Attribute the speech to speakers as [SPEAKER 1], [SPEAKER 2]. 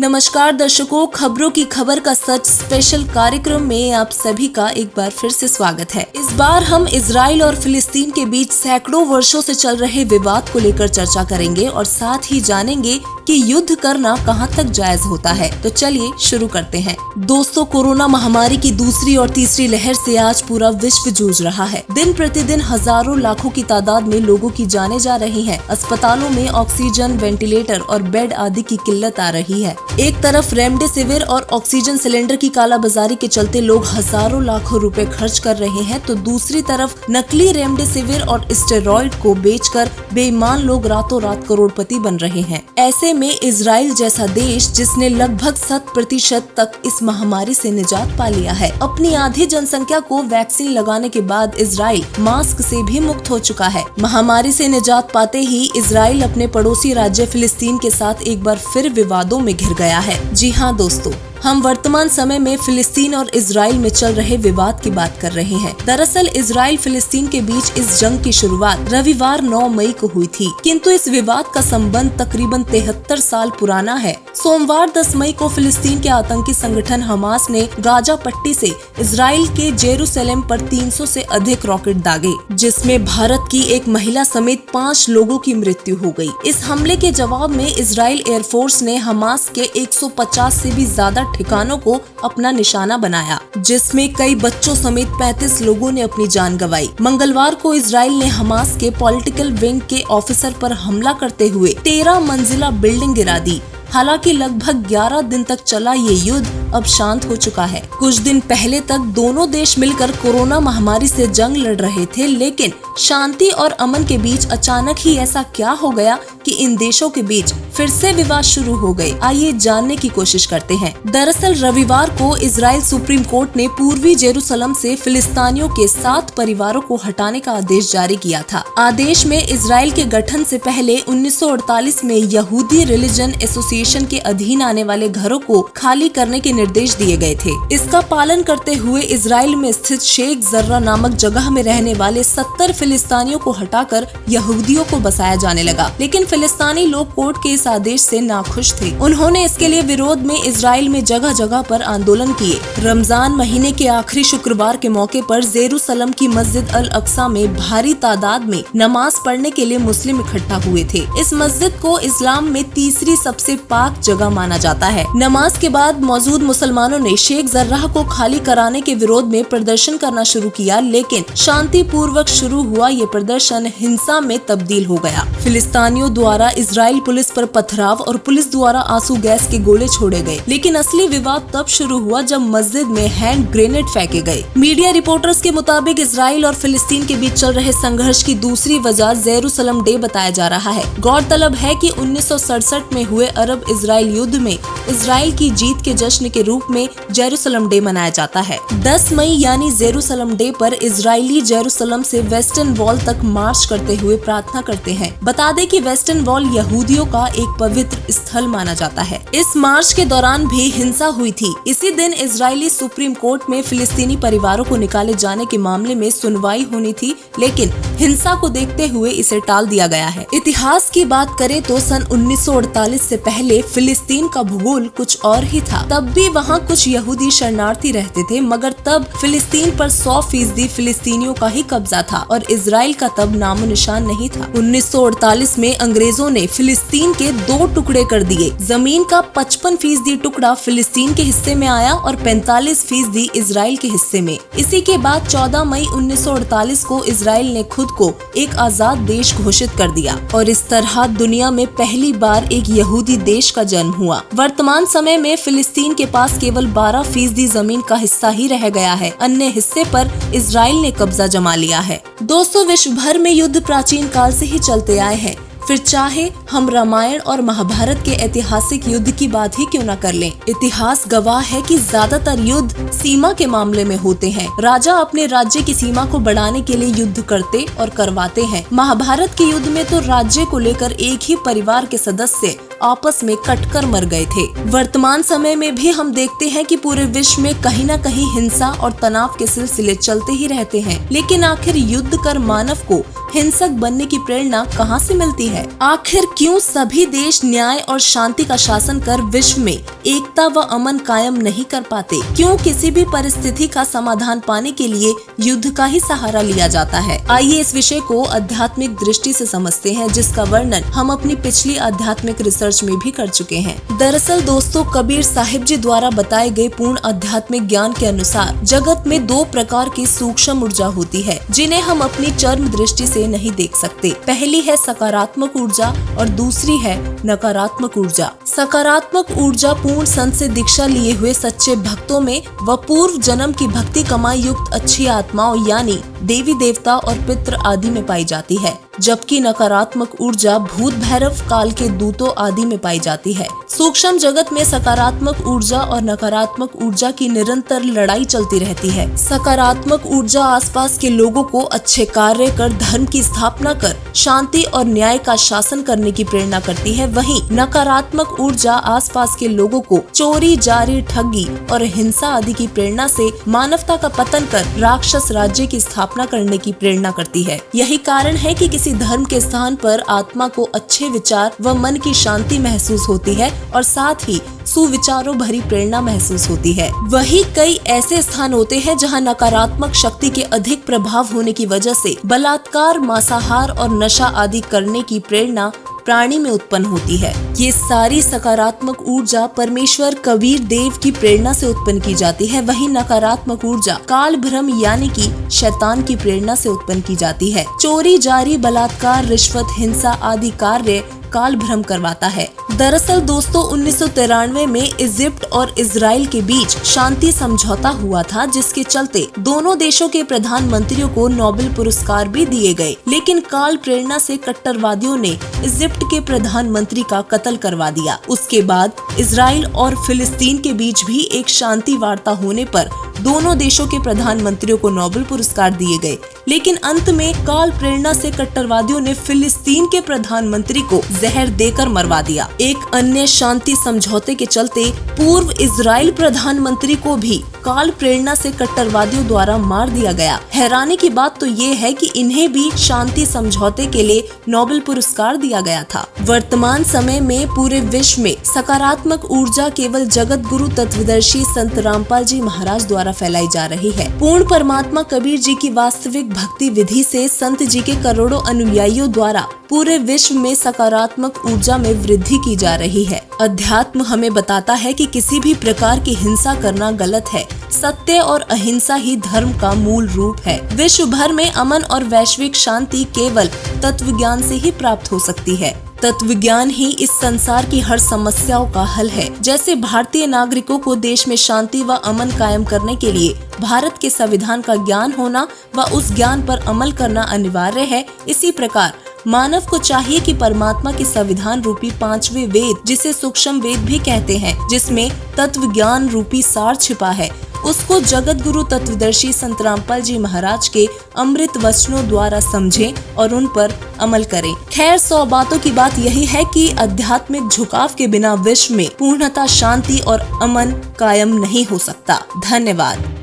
[SPEAKER 1] नमस्कार दर्शकों, खबरों की खबर का सच स्पेशल कार्यक्रम में आप सभी का एक बार फिर से स्वागत है। इस बार हम इजराइल और फिलिस्तीन के बीच सैकड़ों वर्षों से चल रहे विवाद को लेकर चर्चा करेंगे और साथ ही जानेंगे कि युद्ध करना कहां तक जायज होता है। तो चलिए शुरू करते हैं। दोस्तों, कोरोना महामारी की दूसरी और तीसरी लहर से आज पूरा विश्व जूझ रहा है। दिन प्रतिदिन हजारों लाखों की तादाद में लोगों की जानें जा रही हैं। अस्पतालों में ऑक्सीजन, वेंटिलेटर और बेड आदि की किल्लत आ रही है। एक तरफ रेमडेसिविर और ऑक्सीजन सिलेंडर की कालाबाजारी के चलते लोग हजारों लाखों रुपए खर्च कर रहे हैं, तो दूसरी तरफ नकली रेमडेसिविर और स्टेरॉइड को बेचकर बेईमान लोग रातों रात करोड़पति बन रहे हैं। ऐसे में इजराइल जैसा देश, जिसने लगभग 100% तक इस महामारी से निजात पा लिया है, अपनी आधी जनसंख्या को वैक्सीन लगाने के बाद इजराइल मास्क से भी मुक्त हो चुका है। महामारी से निजात पाते ही इजराइल अपने पड़ोसी राज्य फिलिस्तीन के साथ एक बार फिर विवादों में घिर गया है। जी हाँ दोस्तों, हम वर्तमान समय में फिलिस्तीन और इजराइल में चल रहे विवाद की बात कर रहे हैं। दरअसल इजराइल फिलिस्तीन के बीच इस जंग की शुरुआत रविवार 9 मई को हुई थी, किंतु इस विवाद का संबंध तकरीबन 73 साल पुराना है। सोमवार 10 मई को फिलिस्तीन के आतंकी संगठन हमास ने गाजा पट्टी से इजराइल के जेरूसलम पर 300 से अधिक रॉकेट दागे, जिसमें भारत की एक महिला समेत 5 लोगों की मृत्यु हो गई। इस हमले के जवाब में इजराइल एयरफोर्स ने हमास के 150 से भी ज्यादा ठिकानों को अपना निशाना बनाया, जिसमें कई बच्चों समेत 35 लोगों ने अपनी जान गंवाई। मंगलवार को इजराइल ने हमास के पॉलिटिकल विंग के ऑफिसर पर हमला करते हुए 13 मंजिला बिल्डिंग गिरा दी। हालांकि लगभग 11 दिन तक चला ये युद्ध अब शांत हो चुका है। कुछ दिन पहले तक दोनों देश मिलकर कोरोना महामारी से जंग लड़ रहे थे, लेकिन शांति और अमन के बीच अचानक ही ऐसा क्या हो गया कि इन देशों के बीच फिर से विवाद शुरू हो गए। आइए जानने की कोशिश करते हैं। दरअसल रविवार को इजराइल सुप्रीम कोर्ट ने पूर्वी जेरूसलम से फिलिस्तीनियों के 7 परिवारों को हटाने का आदेश जारी किया था। आदेश में इजराइल के गठन से पहले 1948 में यहूदी रिलीजन एसोसिएशन के अधीन आने वाले घरों को खाली करने के निर्देश दिए गए थे। इसका पालन करते हुए इजराइल में स्थित शेख जर्रा नामक जगह में रहने वाले 70 फिलिस्तीनियों को हटाकर यहूदियों को बसाया जाने लगा। लेकिन फिलिस्तीनी लोग कोर्ट के इस आदेश से नाखुश थे। उन्होंने इसके लिए विरोध में इजराइल में जगह जगह पर आंदोलन किए। रमजान महीने के आखिरी शुक्रवार के मौके पर जेरूसलम की मस्जिद अल अक्सा में भारी तादाद में नमाज पढ़ने के लिए मुस्लिम इकट्ठा हुए थे। इस मस्जिद को इस्लाम में तीसरी सबसे पाक जगह माना जाता है। नमाज के बाद मौजूद मुसलमानों ने शेख जर्राह को खाली कराने के विरोध में प्रदर्शन करना शुरू किया, लेकिन शांति पूर्वक शुरू हुआ ये प्रदर्शन हिंसा में तब्दील हो गया। फिलिस्तीनियों द्वारा इजराइल पुलिस पर पथराव और पुलिस द्वारा आंसू गैस के गोले छोड़े गए। लेकिन असली विवाद तब शुरू हुआ जब मस्जिद में हैंड ग्रेनेड फेंके गए। मीडिया रिपोर्टर्स के मुताबिक इजराइल और फिलिस्तीन के बीच चल रहे संघर्ष की दूसरी वजह जेरूसलम डे बताया जा रहा है। गौरतलब है कि 1967 में हुए अरब इजराइल युद्ध में इजराइल की जीत के जश्न के रूप में जेरूसलम डे मनाया जाता है। 10 मई यानी जेरूसलम डे पर इजरायली जेरूसलम से वेस्टर्न वॉल तक मार्च करते हुए प्रार्थना करते हैं। बता दें कि वेस्टर्न वॉल यहूदियों का एक पवित्र स्थल माना जाता है। इस मार्च के दौरान भी हिंसा हुई थी। इसी दिन इजरायली सुप्रीम कोर्ट में फिलिस्तीनी परिवारों को निकाले जाने के मामले में सुनवाई होनी थी, लेकिन हिंसा को देखते हुए इसे टाल दिया गया है। इतिहास की बात करें तो सन 1948 से पहले फिलिस्तीन का भूगोल कुछ और ही था। तब भी वहाँ कुछ यहूदी शरणार्थी रहते थे, मगर तब फिलिस्तीन पर 100% फिलिस्तीनियों का ही कब्जा था और इजराइल का तब नामो निशान नहीं था। 1948 में अंग्रेजों ने फिलिस्तीन के 2 टुकड़े कर दिए। जमीन का 55% टुकड़ा फिलिस्तीन के हिस्से में आया और 45% इजराइल के हिस्से में। इसी के बाद 14 मई 1948 को इजराइल ने खुद को एक आजाद देश घोषित कर दिया और इस तरह दुनिया में पहली बार एक यहूदी देश का जन्म हुआ। वर्तमान समय में फिलिस्तीन के पास केवल 12% जमीन का हिस्सा ही रह गया है। अन्य हिस्से पर इजराइल ने कब्जा जमा लिया है। दोस्तों, विश्व भर में युद्ध प्राचीन काल से ही चलते आए हैं। फिर चाहे हम रामायण और महाभारत के ऐतिहासिक युद्ध की बात ही क्यों न कर लें। इतिहास गवाह है कि ज्यादातर युद्ध सीमा के मामले में होते हैं। राजा अपने राज्य की सीमा को बढ़ाने के लिए युद्ध करते और करवाते हैं। महाभारत के युद्ध में तो राज्य को लेकर एक ही परिवार के सदस्य आपस में कटकर मर गए थे। वर्तमान समय में भी हम देखते हैं कि पूरे विश्व में कहीं न कहीं हिंसा और तनाव के सिलसिले चलते ही रहते हैं। लेकिन आखिर युद्ध कर मानव को हिंसक बनने की प्रेरणा कहां से मिलती है? आखिर क्यों सभी देश न्याय और शांति का शासन कर विश्व में एकता व अमन कायम नहीं कर पाते? क्यों किसी भी परिस्थिति का समाधान पाने के लिए युद्ध का ही सहारा लिया जाता है? आइए इस विषय को आध्यात्मिक दृष्टि से समझते हैं, जिसका वर्णन हम अपनी पिछली आध्यात्मिक रिसर्च में भी कर चुके हैं। दरअसल दोस्तों, कबीर साहिब जी द्वारा बताए गए पूर्ण आध्यात्मिक ज्ञान के अनुसार जगत में दो प्रकार की सूक्ष्म ऊर्जा होती है, जिन्हें हम अपनी चर्म दृष्टि से नहीं देख सकते। पहली है सकारात्मक ऊर्जा और दूसरी है नकारात्मक ऊर्जा। सकारात्मक ऊर्जा पूर्ण संत से दीक्षा लिए हुए सच्चे भक्तों में व पूर्व जन्म की भक्ति कमाई युक्त अच्छी आत्माओं यानी देवी देवता और पितृ आदि में पाई जाती है, जबकि नकारात्मक ऊर्जा भूत भैरव काल के दूतों आदि में पाई जाती है। सूक्ष्म जगत में सकारात्मक ऊर्जा और नकारात्मक ऊर्जा की निरंतर लड़ाई चलती रहती है। सकारात्मक ऊर्जा आसपास के लोगों को अच्छे कार्य कर धर्म की स्थापना कर शांति और न्याय का शासन करने की प्रेरणा करती है। वहीं नकारात्मक ऊर्जा आसपास के लोगों को चोरी, जारी, ठगी और हिंसा आदि की प्रेरणा से मानवता का पतन कर राक्षस राज्य की स्थापना करने की प्रेरणा करती है। यही कारण है कि किसी धर्म के स्थान पर आत्मा को अच्छे विचार व मन की शांति महसूस होती है और साथ ही सुविचारों भरी प्रेरणा महसूस होती है। वहीं कई ऐसे स्थान होते हैं जहां नकारात्मक शक्ति के अधिक प्रभाव होने की वजह से बलात्कार, मांसाहार और नशा आदि करने की प्रेरणा प्राणी में उत्पन्न होती है। ये सारी सकारात्मक ऊर्जा परमेश्वर कबीर देव की प्रेरणा से उत्पन्न की जाती है। वहीं नकारात्मक ऊर्जा काल भ्रम यानी कि शैतान की प्रेरणा से उत्पन्न की जाती है। चोरी, जारी, बलात्कार, रिश्वत, हिंसा आदि कार्य काल भ्रम करवाता है। दरअसल दोस्तों 1993 में इजिप्ट और इजराइल के बीच शांति समझौता हुआ था, जिसके चलते दोनों देशों के प्रधानमंत्रियों को नोबेल पुरस्कार भी दिए गए। लेकिन काल प्रेरणा से कट्टरवादियों ने इजिप्ट के प्रधानमंत्री का कत्ल करवा दिया। उसके बाद इजराइल और फिलिस्तीन के बीच भी एक शांति वार्ता होने पर दोनों देशों के प्रधानमंत्रियों को नोबेल पुरस्कार दिए गए। लेकिन अंत में काल प्रेरणा से कट्टरवादियों ने फिलिस्तीन के प्रधानमंत्री को जहर देकर मरवा दिया। एक अन्य शांति समझौते के चलते पूर्व इजराइल प्रधानमंत्री को भी काल प्रेरणा से कट्टरवादियों द्वारा मार दिया गया। हैरानी की बात तो ये है कि इन्हें भी शांति समझौते के लिए नोबेल पुरस्कार दिया गया था। वर्तमान समय में पूरे विश्व में सकारात्मक ऊर्जा केवल जगत गुरु तत्वदर्शी संत रामपाल जी महाराज द्वारा फैलाई जा रही है। पूर्ण परमात्मा कबीर जी की वास्तविक भक्ति विधि से संत जी के करोड़ों अनुयायियों द्वारा पूरे विश्व में सकारात्मक ऊर्जा में वृद्धि की जा रही है। अध्यात्म हमें बताता है कि किसी भी प्रकार की हिंसा करना गलत है। सत्य और अहिंसा ही धर्म का मूल रूप है। विश्व भर में अमन और वैश्विक शांति केवल तत्व ज्ञान से ही प्राप्त हो सकती है। तत्व ज्ञान ही इस संसार की हर समस्याओं का हल है। जैसे भारतीय नागरिकों को देश में शांति व अमन कायम करने के लिए भारत के संविधान का ज्ञान होना व उस ज्ञान पर अमल करना अनिवार्य है, इसी प्रकार मानव को चाहिए कि परमात्मा के संविधान रूपी 5वें वेद, जिसे सूक्ष्म वेद भी कहते हैं, जिसमें तत्व ज्ञान रूपी सार छिपा है, उसको जगत गुरु तत्वदर्शी संत रामपाल जी महाराज के अमृत वचनों द्वारा समझें और उन पर अमल करें। खैर 100 बातों की बात यही है कि आध्यात्मिक झुकाव के बिना विश्व में पूर्णतः शांति और अमन कायम नहीं हो सकता। धन्यवाद।